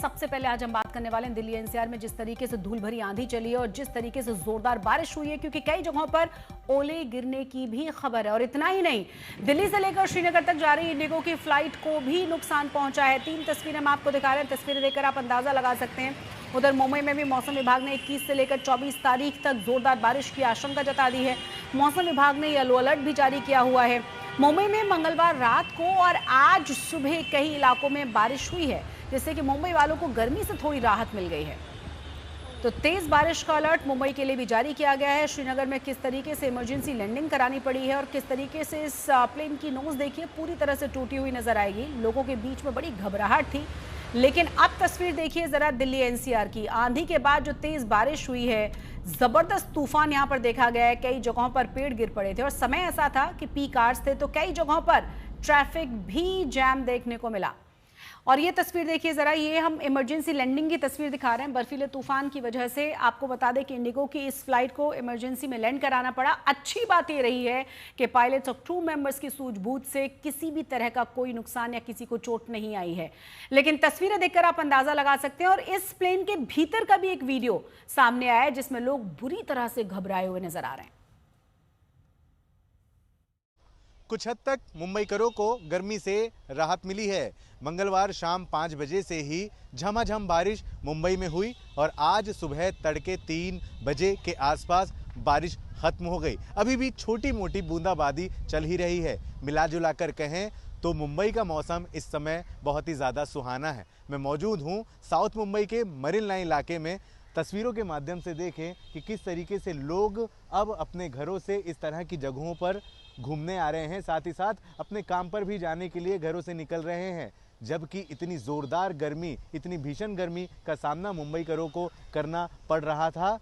सबसे पहले आज हम बात करने वाले हैं दिल्ली एनसीआर में जिस तरीके से धूल भरी आंधी चली है और जिस तरीके से जोरदार बारिश हुई है, क्योंकि कई जगहों पर ओले गिरने की भी खबर है। और इतना ही नहीं, दिल्ली से लेकर श्रीनगर तक जा रही इंडिगो की फ्लाइट को भी नुकसान पहुंचा है। 3 तस्वीरें हम आपको दिखा रहे हैं, तस्वीरें देखकर आप अंदाजा लगा सकते हैं। उधर मुंबई में भी मौसम विभाग ने 21 से लेकर 24 तारीख तक जोरदार बारिश की आशंका जता दी है। मौसम विभाग ने येलो अलर्ट भी जारी किया हुआ है। मुंबई में मंगलवार रात को और आज सुबह कई इलाकों में बारिश हुई है, जिससे कि मुंबई वालों को गर्मी से थोड़ी राहत मिल गई है। तो तेज बारिश का अलर्ट मुंबई के लिए भी जारी किया गया है। श्रीनगर में किस तरीके से इमरजेंसी लैंडिंग करानी पड़ी है और किस तरीके से इस प्लेन की नोज देखिए पूरी तरह से टूटी हुई नजर आएगी। लोगों के बीच में बड़ी घबराहट थी। लेकिन अब तस्वीर देखिए जरा दिल्ली एनसीआर की। आंधी के बाद जो तेज बारिश हुई है, जबरदस्त तूफान यहां पर देखा गया है। कई जगहों पर पेड़ गिर पड़े थे और समय ऐसा था कि पीक आवर्स थे, तो कई जगहों पर ट्रैफिक भी जैम देखने को मिला। और ये तस्वीर देखिए जरा, ये हम इमरजेंसी लैंडिंग की तस्वीर दिखा रहे हैं। बर्फीले तूफान की वजह से आपको बता दें कि इंडिगो की इस फ्लाइट को इमरजेंसी में लैंड कराना पड़ा। अच्छी बात ये रही है कि पायलट्स और क्रू मेंबर्स की सूझबूझ से किसी भी तरह का कोई नुकसान या किसी को चोट नहीं आई है। लेकिन तस्वीरें देखकर आप अंदाजा लगा सकते हैं। और इस प्लेन के भीतर का भी एक वीडियो सामने आया है जिसमें लोग बुरी तरह से घबराए हुए नजर आ रहे हैं। कुछ हद तक मुंबईकरों को गर्मी से राहत मिली है। मंगलवार शाम 5 बजे से ही झमाझम बारिश मुंबई में हुई और आज सुबह तड़के 3 बजे के आसपास बारिश खत्म हो गई। अभी भी छोटी मोटी बूंदाबांदी चल ही रही है। मिला जुला कर कहें तो मुंबई का मौसम इस समय बहुत ही ज़्यादा सुहाना है। मैं मौजूद हूँ साउथ मुंबई के मरीन लाइन इलाके में। तस्वीरों के माध्यम से देखें कि किस तरीके से लोग अब अपने घरों से इस तरह की जगहों पर घूमने आ रहे हैं, साथ ही साथ अपने काम पर भी जाने के लिए घरों से निकल रहे हैं। जबकि इतनी ज़ोरदार गर्मी, इतनी भीषण गर्मी का सामना मुंबईकरों को करना पड़ रहा था।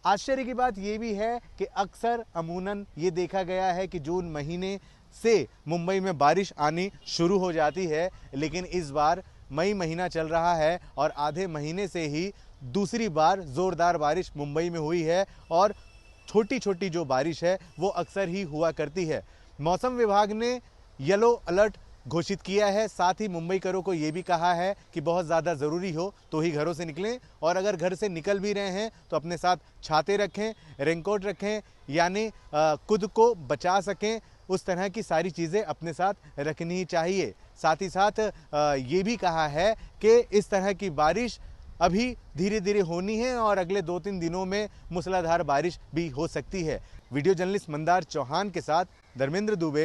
आश्चर्य की बात ये भी है कि अक्सर अमूनन ये देखा गया है कि जून महीने से मुंबई में बारिश आनी शुरू हो जाती है, लेकिन इस बार मई महीना चल रहा है और आधे महीने से ही दूसरी बार ज़ोरदार बारिश मुंबई में हुई है। और छोटी छोटी जो बारिश है वो अक्सर ही हुआ करती है। मौसम विभाग ने येलो अलर्ट घोषित किया है। साथ ही मुंबईकरों को ये भी कहा है कि बहुत ज़्यादा ज़रूरी हो तो ही घरों से निकलें, और अगर घर से निकल भी रहे हैं तो अपने साथ छाते रखें, रेनकोट रखें, यानी खुद को बचा सकें उस तरह की सारी चीज़ें अपने साथ रखनी चाहिए। साथ ही साथ ये भी कहा है कि इस तरह की बारिश अभी धीरे धीरे होनी है और अगले 2-3 दिनों में मूसलाधार बारिश भी हो सकती है। वीडियो जर्नलिस्ट मंदार चौहान के साथ धर्मेंद्र दुबे।